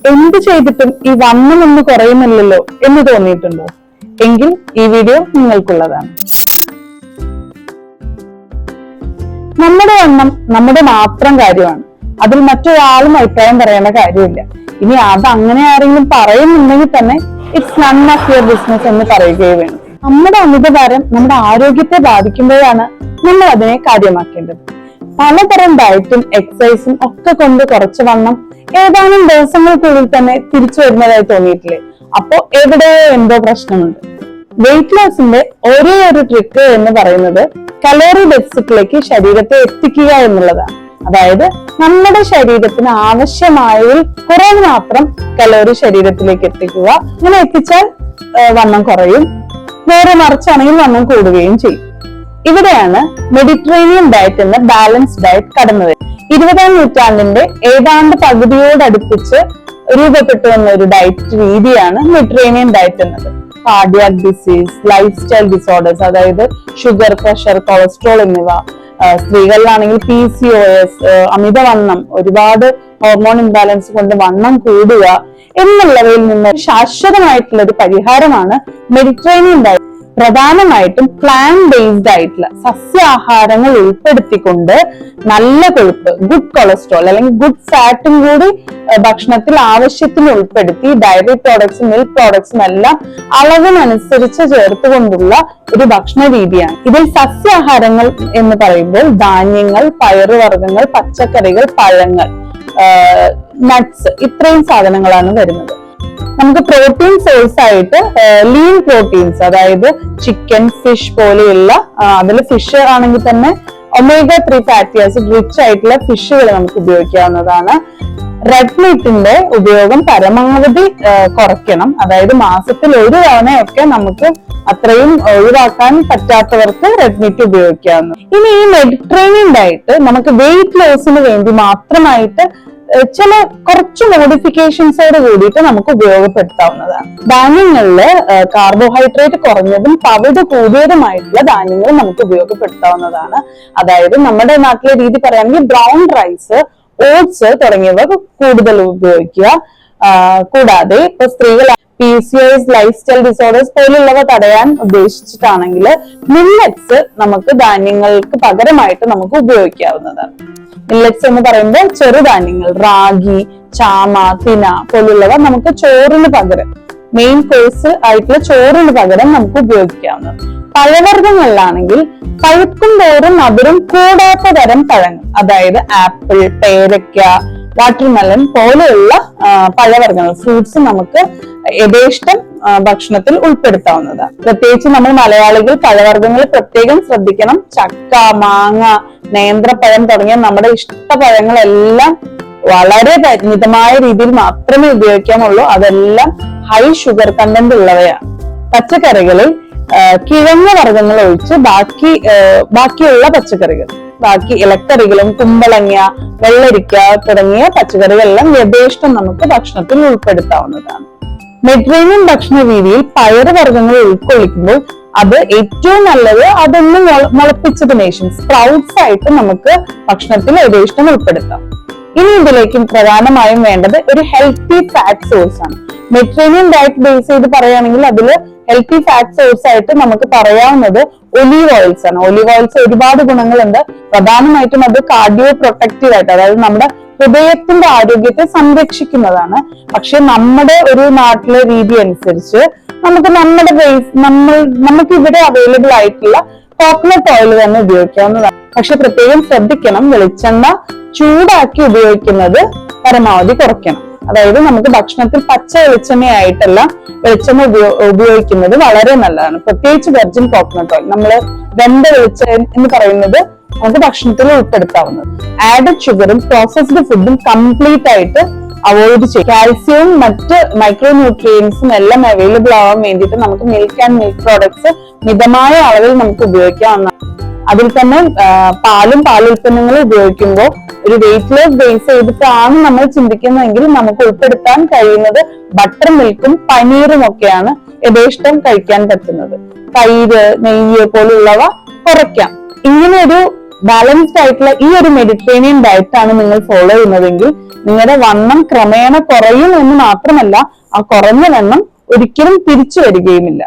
എന്ത് ചെയ്തിട്ടും ഈ വണ്ണം ഒന്ന് കുറയുന്നില്ലല്ലോ എന്ന് തോന്നിയിട്ടുണ്ടോ? എങ്കിൽ ഈ വീഡിയോ നിങ്ങൾക്കുള്ളതാണ്. നമ്മുടെ വണ്ണം നമ്മുടെ മാത്രം കാര്യമാണ്. അതിൽ മറ്റൊരാളും അഭിപ്രായം പറയേണ്ട കാര്യമില്ല. ഇനി അത് അങ്ങനെ ആരെങ്കിലും പറയുന്നുണ്ടെങ്കിൽ തന്നെ it's none of your business എന്ന് പറയുകയും വേണം. നമ്മുടെ അമിതഭാരം നമ്മുടെ ആരോഗ്യത്തെ ബാധിക്കുമ്പോഴാണ് നമ്മൾ അതിനെ കാര്യമാക്കേണ്ടത്. പലതരം ഡയറ്റും എക്സസൈസും ഒക്കെ കൊണ്ട് കുറച്ച് വണ്ണം ഏതാനും ദിവസങ്ങൾക്കുള്ളിൽ തന്നെ തിരിച്ചു വരുന്നതായി തോന്നിയിട്ടില്ലേ? അപ്പോ എവിടെയോ എന്തോ പ്രശ്നമുണ്ട്. വെയിറ്റ് ലോസിന്റെ ഒരേ ഒരു ട്രിക്ക് എന്ന് പറയുന്നത് കലോറി ഡെഫിസിറ്റിലേക്ക് ശരീരത്തെ എത്തിക്കുക എന്നുള്ളതാണ്. അതായത് നമ്മുടെ ശരീരത്തിന് ആവശ്യമായതിൽ കുറവ് മാത്രം കലോറി ശരീരത്തിലേക്ക് എത്തിക്കുക. ഇങ്ങനെ എത്തിച്ചാൽ വണ്ണം കുറയും, നേരെ മറിച്ചാണെങ്കിൽ വണ്ണം കൂടുകയും ചെയ്യും. ഇവിടെയാണ് മെഡിറ്ററേനിയൻ ഡയറ്റ് എന്ന ബാലൻസ് ഡയറ്റ് കടന്നു വരുന്നത്. 20ാം നൂറ്റാണ്ടിന്റെ ഏതാണ്ട് പകുതിയോടടുപ്പിച്ച് രൂപപ്പെട്ടു വന്ന ഒരു ഡയറ്റ് രീതിയാണ് മെഡിറ്ററേനിയൻ ഡയറ്റ് എന്നത്. Cardiac disease, life style disorders, അതായത് ഷുഗർ, പ്രഷർ, കൊളസ്ട്രോൾ എന്നിവ, സ്ത്രീകളിലാണെങ്കിൽ PCOS, അമിതവണ്ണം, ഒരുപാട് ഹോർമോൺ ഇംബാലൻസ് കൊണ്ട് വണ്ണം കൂടുക എന്നുള്ളവയിൽ നിന്ന് ശാശ്വതമായിട്ടുള്ള ഒരു പരിഹാരമാണ് മെഡിറ്ററേനിയൻ ഡയറ്റ്. പ്രധാനമായിട്ടും പ്ലാന്റ് ബേസ്ഡ് ആയിട്ടുള്ള സസ്യാഹാരങ്ങൾ ഉൾപ്പെടുത്തിക്കൊണ്ട് നല്ല കൊഴുപ്പ്, ഗുഡ് കൊളസ്ട്രോൾ അല്ലെങ്കിൽ ഗുഡ് ഫാറ്റും കൂടി ഭക്ഷണത്തിൽ ആവശ്യത്തിന് ഉൾപ്പെടുത്തി ഡയറി പ്രോഡക്ട്സും മിൽക്ക് പ്രോഡക്ട്സും എല്ലാം അളവിനനുസരിച്ച് ചേർത്തുകൊണ്ടുള്ള ഒരു ഭക്ഷണ രീതിയാണ്. ഇതിൽ സസ്യാഹാരങ്ങൾ എന്ന് പറയുമ്പോൾ ധാന്യങ്ങൾ, പയറുവർഗ്ഗങ്ങൾ, പച്ചക്കറികൾ, പഴങ്ങൾ, നട്ട്സ്, ഇത്രയും സാധനങ്ങളാണ് വരുന്നത്. നമുക്ക് പ്രോട്ടീൻ സോഴ്സ് ആയിട്ട് ലീൻ പ്രോട്ടീൻസ്, അതായത് ചിക്കൻ, ഫിഷ് പോലെയുള്ള, അതിൽ ഫിഷ് ആണെങ്കിൽ തന്നെ omega-3 ഫാറ്റി ആസിഡ് റിച്ച് ആയിട്ടുള്ള ഫിഷുകൾ നമുക്ക് ഉപയോഗിക്കാവുന്നതാണ്. റെഡ് മീറ്റിന്റെ ഉപയോഗം പരമാവധി കുറയ്ക്കണം. അതായത് മാസത്തിൽ ഒരു തവണയൊക്കെ നമുക്ക് അത്രയും ഒഴിവാക്കാൻ പറ്റാത്തവർക്ക് റെഡ് മീറ്റ് ഉപയോഗിക്കാവുന്നു. ഇനി ഈ മെഡിറ്ററേനിയൻ ഡയറ്റ് നമുക്ക് വെയിറ്റ് ലോസിന് വേണ്ടി മാത്രമായിട്ട് ചില കുറച്ച് മോഡിഫിക്കേഷൻസോട് കൂടിയിട്ട് നമുക്ക് ഉപയോഗപ്പെടുത്താവുന്നതാണ്. ധാന്യങ്ങളില് കാർബോഹൈഡ്രേറ്റ് കുറഞ്ഞതും തവിട് കൂടിയതുമായിട്ടുള്ള ധാന്യങ്ങൾ നമുക്ക് ഉപയോഗപ്പെടുത്താവുന്നതാണ്. അതായത് നമ്മുടെ നാട്ടിലെ രീതി പറയുകയാണെങ്കിൽ ബ്രൗൺ റൈസ്, ഓട്സ് തുടങ്ങിയവ കൂടുതൽ ഉപയോഗിക്കുക. കൂടാതെ ഇപ്പൊ സ്ത്രീകൾ PCOS, ലൈഫ് സ്റ്റൈൽ ഡിസോർഡേഴ്സ് പോലുള്ളവ തടയാൻ ഉദ്ദേശിച്ചിട്ടാണെങ്കിൽ മില്ലറ്റ്സ് നമുക്ക് ധാന്യങ്ങൾക്ക് പകരമായിട്ട് നമുക്ക് ഉപയോഗിക്കാവുന്നതാണ്. മില്ലറ്റ്സ് എന്ന് പറയുമ്പോൾ ചെറുധാന്യങ്ങൾ, റാഗി, ചാമ, തിന പോലുള്ളവ നമുക്ക് ചോറിന് പകരം, മെയിൻ കോഴ്സ് ആയിട്ടുള്ള ചോറിന് പകരം നമുക്ക് ഉപയോഗിക്കാവുന്നത്. പഴവർഗ്ഗങ്ങളിലാണെങ്കിൽ പഴുക്കും തോറും മധുരം കൂടാത്ത തരം പഴങ്ങൾ, അതായത് ആപ്പിൾ, പേരയ്ക്ക, വാട്ടർമെലൺ പോലെയുള്ള പഴവർഗ്ഗങ്ങൾ, ഫ്രൂട്ട്സ് നമുക്ക് യഥേഷ്ടം ഭക്ഷണത്തിൽ ഉൾപ്പെടുത്താവുന്നതാണ്. പ്രത്യേകിച്ച് നമ്മൾ മലയാളികൾ പഴവർഗ്ഗങ്ങൾ പ്രത്യേകം ശ്രദ്ധിക്കണം. ചക്ക, മാങ്ങ, നേന്ത്രപ്പഴം തുടങ്ങിയ നമ്മുടെ ഇഷ്ടപഴങ്ങളെല്ലാം വളരെ പരിമിതമായ രീതിയിൽ മാത്രമേ ഉപയോഗിക്കാമുള്ളൂ. അതെല്ലാം ഹൈ ഷുഗർ കണ്ടന്റ് ഉള്ളവയാണ്. പച്ചക്കറികളിൽ കിഴങ്ങ് വർഗ്ഗങ്ങൾ ഒഴിച്ച് ബാക്കിയുള്ള പച്ചക്കറികൾ, ബാക്കി ഇലക്കറികളും, കുമ്പളങ്ങ, വെള്ളരിക്ക തുടങ്ങിയ പച്ചക്കറികളെല്ലാം യഥേഷ്ടം നമുക്ക് ഭക്ഷണത്തിൽ ഉൾപ്പെടുത്താവുന്നതാണ്. മെഡിറ്ററേനിയൻ ഭക്ഷണ രീതിയിൽ പയറുവർഗ്ഗങ്ങൾ ഉൾക്കൊള്ളിക്കുമ്പോൾ അത് ഏറ്റവും നല്ലത് അതൊന്ന് മുളപ്പിച്ചതിന് ശേഷം സ്പ്രൗട്ട്സ് ആയിട്ട് നമുക്ക് ഭക്ഷണത്തിൽ യഥേഷ്ടം ഉൾപ്പെടുത്താം. ഇനി ഇതിലേക്കും പ്രധാനമായും വേണ്ടത് ഒരു ഹെൽത്തി ഫാറ്റ് സോഴ്സ് ആണ്. മെഡിറ്ററേനിയൻ ഡയറ്റ് ബേസ് ചെയ്ത് പറയുകയാണെങ്കിൽ അതിൽ ഹെൽത്തി ഫാറ്റ് സോഴ്സ് ആയിട്ട് നമുക്ക് പറയാവുന്നത് ഒലീവ് ഓയിൽസ് ആണ്. ഒലീവ് ഓയിൽസ് ഒരുപാട് ഗുണങ്ങളുണ്ട്. പ്രധാനമായിട്ടും അത് കാർഡിയോ പ്രൊട്ടക്റ്റീവ് ആയിട്ട്, അതായത് നമ്മുടെ ഹൃദയത്തിന്റെ ആരോഗ്യത്തെ സംരക്ഷിക്കുന്നതാണ്. പക്ഷെ നമ്മുടെ ഒരു നാട്ടിലെ രീതി അനുസരിച്ച് നമുക്ക് നമുക്ക് ഇവിടെ അവൈലബിൾ ആയിട്ടുള്ള കോക്കനട്ട് ഓയിൽ തന്നെ ഉപയോഗിക്കാവുന്നതാണ്. പക്ഷെ പ്രത്യേകം ശ്രദ്ധിക്കണം, വെളിച്ചെണ്ണ ചൂടാക്കി ഉപയോഗിക്കുന്നത് പരമാവധി കുറയ്ക്കണം. അതായത് നമുക്ക് ഭക്ഷണത്തിൽ പച്ച വെളിച്ചെണ്ണയായിട്ടല്ല വെളിച്ചെണ്ണ ഉപയോഗിക്കുന്നത് വളരെ നല്ലതാണ്. പ്രത്യേകിച്ച് വെർജിൻ കോക്കനട്ട് ഓയിൽ, നമ്മള് വെന്ത വെളിച്ചെണ്ണ എന്ന് പറയുന്നത് നമുക്ക് ഭക്ഷണത്തിൽ ഉൾപ്പെടുത്താവുന്നത്. ആഡഡ് ഷുഗറും പ്രോസസ്ഡ് ഫുഡും കംപ്ലീറ്റ് ആയിട്ട് അവോയ്ഡ് ചെയ്യും. കാൽസ്യവും മറ്റ് മൈക്രോ ന്യൂട്രിയൻസും എല്ലാം അവൈലബിൾ ആവാൻ വേണ്ടിയിട്ട് നമുക്ക് മിൽക്ക് ആൻഡ് മിൽക്ക് പ്രോഡക്ട്സ് മിതമായ അളവിൽ നമുക്ക് ഉപയോഗിക്കാവുന്നതാണ്. അതിൽ തന്നെ പാലും പാലുൽപ്പന്നങ്ങളും ഉപയോഗിക്കുമ്പോൾ ഒരു വെയിറ്റ് ലോസ് ബേസ് ചെയ്തിട്ടാണ് നമ്മൾ ചിന്തിക്കുന്നതെങ്കിൽ നമുക്ക് ഉൾപ്പെടുത്താൻ കഴിയുന്നത് ബട്ടർ മിൽക്കും പനീറും ഒക്കെയാണ് യഥേഷ്ടം കഴിക്കാൻ പറ്റുന്നത്. തൈര്, നെയ്യ് പോലുള്ളവ കുറയ്ക്കാം. ഇങ്ങനെ ഒരു ബാലൻസ്ഡ് ആയിട്ടുള്ള ഈ ഒരു മെഡിറ്ററേനിയൻ ഡയറ്റ് ആണ് നിങ്ങൾ ഫോളോ ചെയ്യുന്നതെങ്കിൽ നിങ്ങളുടെ വണ്ണം ക്രമേണ കുറയും എന്ന് മാത്രമല്ല, ആ കുറഞ്ഞ വണ്ണം ഒരിക്കലും തിരിച്ചു വരികയുമില്ല.